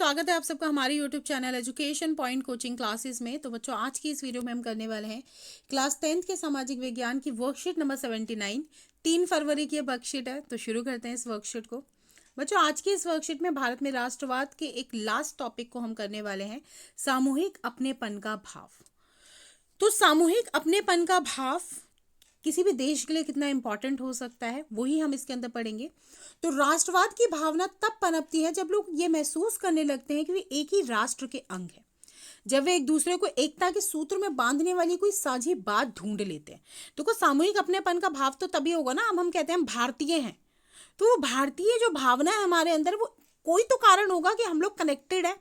स्वागत है आप सबका हमारे YouTube channel education point coaching classes में। तो बच्चों, आज की इस वीडियो में हम करने वाले हैं क्लास 10th के सामाजिक विज्ञान की वर्कशीट नंबर 79। 3 फरवरी की वर्कशीट है, तो शुरू करते हैं इस वर्कशीट को। बच्चों, आज की इस वर्कशीट में भारत में राष्ट्रवाद के एक लास्ट टॉपिक को हम करने वाले हैं, सामूहिक अपनेपन का भाव। तो सामूहिक अपनेपन का भाव किसी भी देश के लिए कितना इंपॉर्टेंट हो सकता है, वही हम इसके अंदर पढ़ेंगे। तो राष्ट्रवाद की भावना तब पनपती है जब लोग ये महसूस करने लगते हैं कि वे एक ही राष्ट्र के अंग हैं, जब वे एक दूसरे को एकता के सूत्र में बांधने वाली कोई साझी बात ढूंढ लेते हैं। तो को सामूहिक अपनेपन का भाव तो तभी होगा ना, हम कहते हैं हम भारतीय हैं, तो वो भारतीय जो भावना है हमारे अंदर, वो कोई तो कारण होगा कि हम लोग कनेक्टेड है।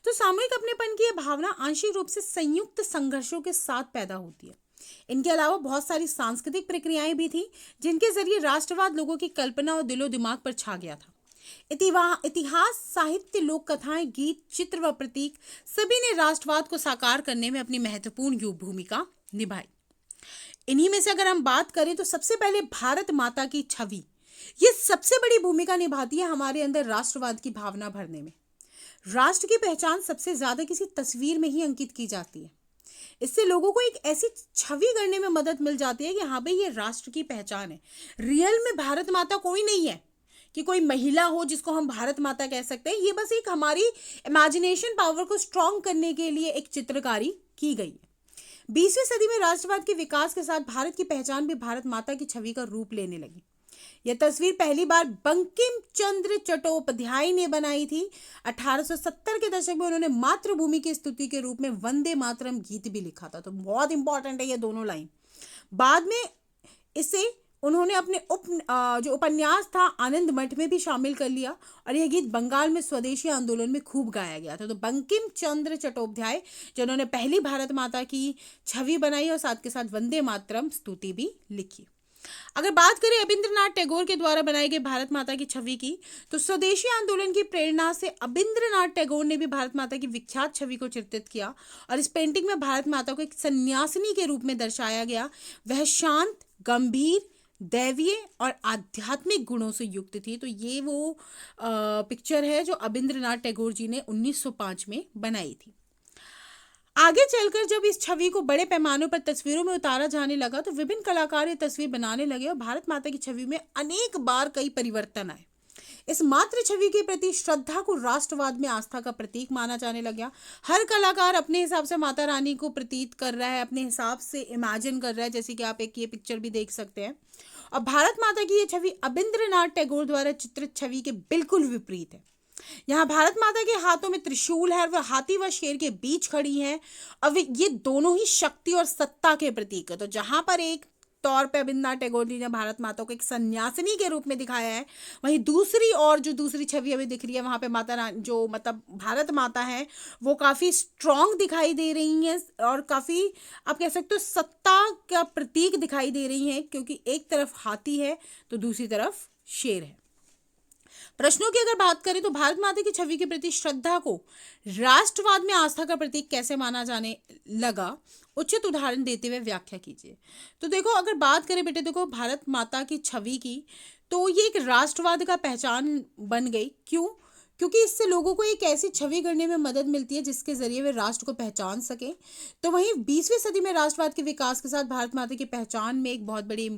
तो सामूहिक अपनेपन की यह भावना आंशिक रूप से संयुक्त संघर्षों के साथ पैदा होती है। इनके अलावा बहुत सारी सांस्कृतिक प्रक्रियाएं भी थी जिनके जरिए राष्ट्रवाद लोगों की कल्पना और दिलो दिमाग पर छा गया था। इतिहास, साहित्य, लोक कथाएं, गीत, चित्र व प्रतीक सभी ने राष्ट्रवाद को साकार करने में अपनी महत्वपूर्ण भूमिका निभाई। इन्हीं में से अगर हम बात करें तो सबसे पहले भारत माता की छवि, ये सबसे बड़ी भूमिका निभाती है हमारे अंदर राष्ट्रवाद की भावना भरने में। राष्ट्र की पहचान सबसे ज्यादा किसी तस्वीर में ही अंकित की जाती है। इससे लोगों को एक ऐसी छवि करने में मदद मिल जाती है कि हाँ भाई, ये राष्ट्र की पहचान है। रियल में भारत माता कोई नहीं है कि कोई महिला हो जिसको हम भारत माता कह सकते हैं। ये बस एक हमारी इमेजिनेशन पावर को स्ट्रॉन्ग करने के लिए एक चित्रकारी की गई है। 20वीं सदी में राष्ट्रवाद के विकास के साथ भारत की पहचान भी भारत माता की छवि का रूप लेने लगी। यह तस्वीर पहली बार बंकिम चंद्र चट्टोपाध्याय ने बनाई थी। 1870 के दशक में उन्होंने मातृभूमि की स्तुति के रूप में वंदे मातरम गीत भी लिखा था। तो बहुत इंपॉर्टेंट है ये दोनों लाइन। बाद में इसे उन्होंने अपने जो उपन्यास था आनंद मठ में भी शामिल कर लिया और यह गीत बंगाल में स्वदेशी आंदोलन में खूब गाया गया था। तो बंकिम चंद्र चट्टोपाध्याय जिन्होंने पहली भारत माता की छवि बनाई और साथ के साथ वंदे मातरम स्तुति भी लिखी। अगर बात करें रविंद्रनाथ टैगोर के द्वारा बनाई गई भारत माता की छवि की, तो स्वदेशी आंदोलन की प्रेरणा से रविंद्रनाथ टैगोर ने भी भारत माता की विख्यात छवि को चित्रित किया और इस पेंटिंग में भारत माता को एक सन्यासिनी के रूप में दर्शाया गया। वह शांत, गंभीर, दैवीय और आध्यात्मिक गुणों से युक्त थी। तो ये वो पिक्चर है जो रविंद्रनाथ टैगोर जी ने 1905 में बनाई थी। आगे चलकर जब इस छवि को बड़े पैमाने पर तस्वीरों में उतारा जाने लगा तो विभिन्न कलाकार ये तस्वीर बनाने लगे और भारत माता की छवि में अनेक बार कई परिवर्तन आए। इस मातृ छवि के प्रति श्रद्धा को राष्ट्रवाद में आस्था का प्रतीक माना जाने लगा। हर कलाकार अपने हिसाब से माता रानी को प्रतीत कर रहा है, अपने हिसाब से इमेजिन कर रहा है, जैसे कि आप एक ये पिक्चर भी देख सकते हैं। और भारत माता की ये छवि रविंद्रनाथ टैगोर द्वारा चित्रित छवि के बिल्कुल विपरीत है। यहाँ भारत माता के हाथों में त्रिशूल है और वह हाथी व शेर के बीच खड़ी है और ये दोनों ही शक्ति और सत्ता के प्रतीक है। तो जहां पर एक तौर पे रविंद्रनाथ टैगोर जी ने भारत माता को एक सन्यासिनी के रूप में दिखाया है, वहीं दूसरी और जो दूसरी छवि हमें दिख रही है वहां पे माता रानी, जो मतलब भारत माता है, वो काफी स्ट्रॉन्ग दिखाई दे रही है और काफी आप कह सकते हो सत्ता का प्रतीक दिखाई दे रही है, क्योंकि एक तरफ हाथी है तो दूसरी तरफ शेर है। प्रश्नों की अगर बात करें तो भारत माता की छवि के प्रति श्रद्धा को राष्ट्रवाद में आस्था का प्रतीक कैसे माना जाने लगा, उचित उदाहरण देते हुए व्याख्या कीजिए। तो देखो, अगर बात करें बेटे, देखो भारत माता की छवि की, तो ये एक राष्ट्रवाद का पहचान बन गई। क्यों? क्योंकि इससे लोगों को एक ऐसी छवि करने में मदद मिलती है जिसके जरिए वे राष्ट्र को पहचान सके। तो वहीं 20वीं सदी में राष्ट्रवाद के विकास के साथ भारत माता की पहचान में एक बहुत बड़ी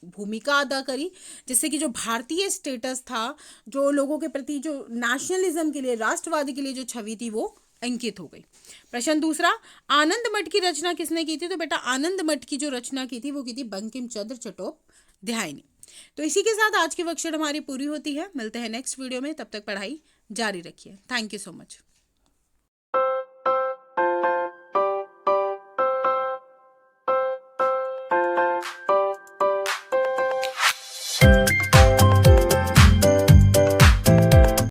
भूमिका अदा करी, जिससे कि जो भारतीय स्टेटस था, जो लोगों के प्रति जो नेशनलिज्म के लिए, राष्ट्रवादी के लिए जो छवि थी, वो अंकित हो गई। प्रश्न दूसरा, आनंद मठ की रचना किसने की थी? तो बेटा आनंद मठ की जो रचना की थी वो की थी बंकिम चंद्र चट्टोपाध्याय ने। तो इसी के साथ आज की वर्कशीट हमारी पूरी होती है। मिलते हैं नेक्स्ट वीडियो में, तब तक पढ़ाई जारी रखिए। Thank you so much.